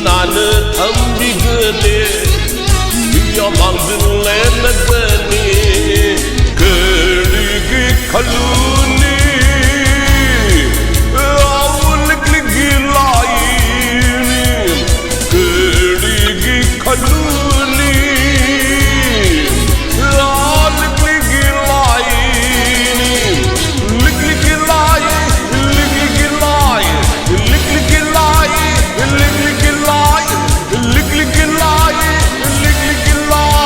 나는 덤비그네 미어망든 레나그니 그리기 칼루니 아울리기 라이니 그리기 칼루니 아울리기 라이니 리기 라이 리기 라이 리기 라이 lick lie, lick lie, lick lie.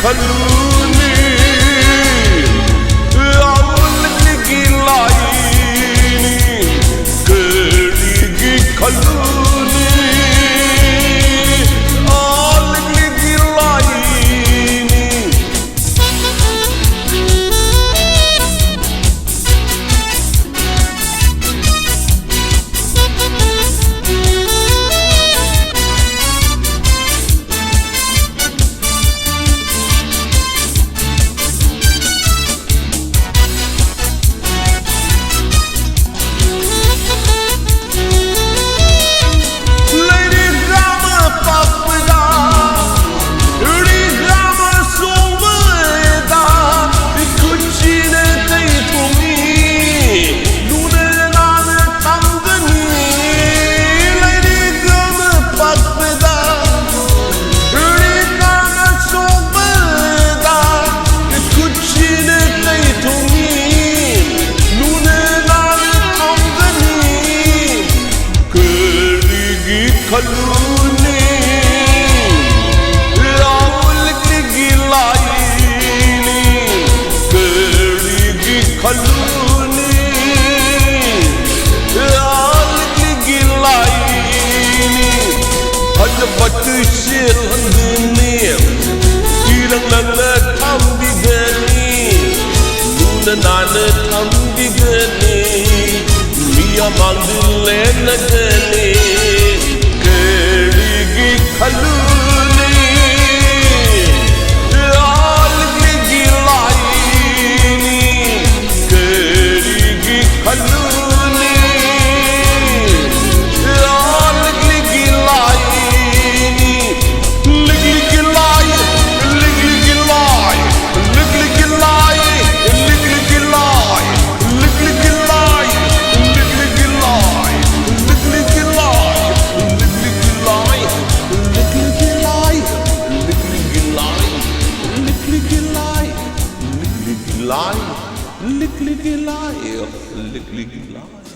Kaluni, auligi laini, kerigi kaluni, auligi laini. Kaluni, auligi laini, kerigi kaluni, auligi laini. Hanya batu silangni, irang langa tambi gani, luna nana tambi gani, miya mandile nagani. Kaluni, auligi laini, kerigi kaluni, auligi laini, lick lai, lick lai, lick lai, lick lai, lick lai, lick lai, lick lai. Lick, lick, lie, lick, lick, lie, lick, lick, lie.